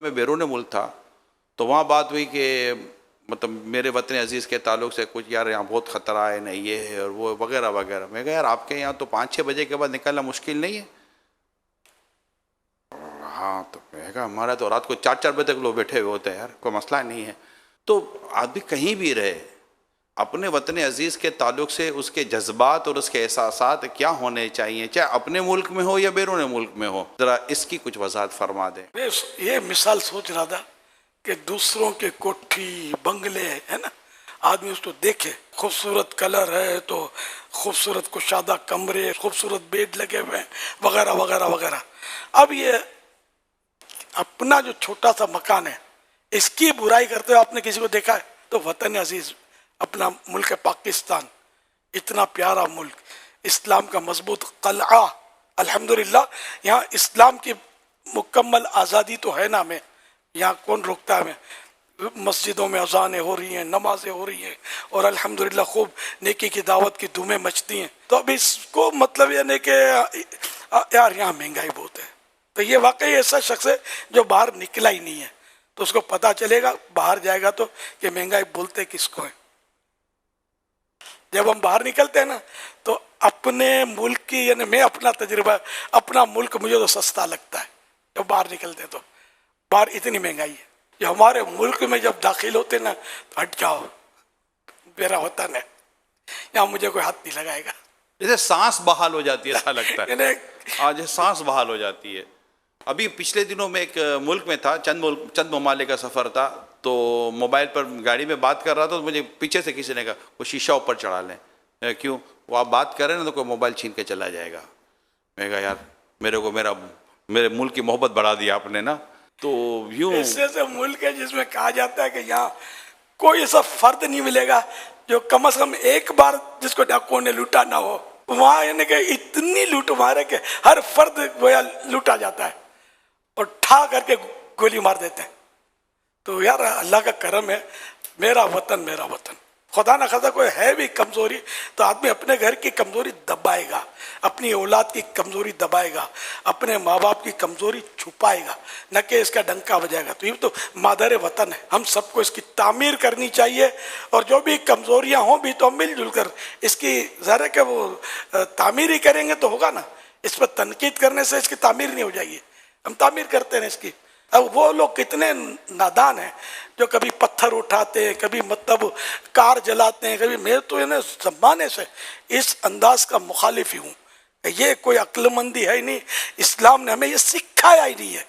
मैं बैरून मुल्क था तो वहाँ बात हुई कि मतलब मेरे वतन अजीज़ के ताल्लुक से कुछ यार यहाँ बहुत ख़तरा है, नहीं ये है और वो वगैरह वगैरह। मैं कहा यार आपके यहाँ तो 5-6 बजे के बाद निकलना मुश्किल नहीं है? हाँ, तो मैं कहा हमारा तो रात को 4-4 बजे तक लोग बैठे हुए होते हैं यार, कोई मसला नहीं है। तो आदमी कहीं भी रहे, अपने वतन अजीज़ के ताल्लुक से उसके जज्बात और उसके एहसासात क्या होने चाहिए, चाहे अपने मुल्क में हो या बैरून मुल्क में हो। ज़रा इसकी कुछ वजाहत फरमा दें। ये मिसाल सोच रहा था कि दूसरों के कोठी बंगले है ना, आदमी उसको देखे, खूबसूरत कलर है तो खूबसूरत कुशादा कमरे, खूबसूरत बेड लगे हुए हैं वगैरह वगैरह वगैरह। अब ये अपना जो छोटा सा मकान है इसकी बुराई करते हुए आपने किसी को देखा है? तो वतन अजीज अपना मुल्क है पाकिस्तान, इतना प्यारा मुल्क, इस्लाम का मजबूत कलआ, अल्हम्दुलिल्लाह यहाँ इस्लाम की मुकम्मल आज़ादी तो है ना हमें, यहाँ कौन रोकता है हमें? मस्जिदों में अजानें हो रही हैं, नमाजें हो रही हैं और अल्हम्दुलिल्लाह खूब नेकी की दावत की धूमें मचती हैं। तो अब इसको मतलब ये नहीं कि यार यहाँ महंगाई बहुत है, तो ये वाकई ऐसा शख्स है जो बाहर निकला ही नहीं है, तो उसको पता चलेगा बाहर जाएगा तो कि महंगाई बोलते किसको है। जब हम बाहर निकलते हैं ना तो अपने मुल्क की, यानी मैं अपना तजुर्बा, अपना मुल्क मुझे तो सस्ता लगता है जब बाहर निकलते हैं। तो बाहर इतनी महंगाई है, जो हमारे मुल्क में जब दाखिल होते ना तो हट जाओ, मेरा वतन है, यहाँ मुझे कोई हाथ नहीं लगाएगा। जैसे सांस बहाल हो जाती है, ऐसा लगता है आज सांस बहाल हो जाती है। अभी पिछले दिनों में एक मुल्क में था, चंद ममालिक का सफ़र था, तो मोबाइल पर गाड़ी में बात कर रहा था तो मुझे पीछे से किसी ने कहा वो शीशा ऊपर चढ़ा लें। क्यों? वो आप बात करें ना तो कोई मोबाइल छीन के चला जाएगा। मैं कहा यार मेरे मुल्क की मोहब्बत बढ़ा दी आपने ना। तो यूँ ऐसे से मुल्क है जिसमें कहा जाता है कि यहाँ कोई ऐसा फर्द नहीं मिलेगा जो कम से कम एक बार जिसको डाकुओं ने लूटा ना हो। वहाँ यानी कि इतनी लूट मारे कि हर फर्द गोया लूटा जाता है और ठा करके गोली मार देते हैं। तो यार अल्लाह का करम है, मेरा वतन मेरा वतन। खुदा ना खासा कोई है भी कमज़ोरी तो आदमी अपने घर की कमज़ोरी दबाएगा, अपनी औलाद की कमज़ोरी दबाएगा, अपने माँ बाप की कमज़ोरी छुपाएगा, न कि इसका डंका बजाएगा। तो ये तो मादर वतन है, हम सबको इसकी तामीर करनी चाहिए और जो भी कमज़ोरियाँ हों भी तो हम मिलजुल कर इसकी ज़रा के वो तामीर ही करेंगे तो होगा ना। इस पर तनकीद करने से इसकी तामीर नहीं हो जाएगी, हम तामीर करते हैं इसकी। अब वो लोग कितने नादान हैं जो कभी पत्थर उठाते हैं, कभी मतलब कार जलाते हैं, कभी। मैं तो इन्हें ज़माने से इस अंदाज का मुखालिफ ही हूँ, ये कोई अक्लमंदी है ही नहीं, इस्लाम ने हमें ये सिखाया ही नहीं है।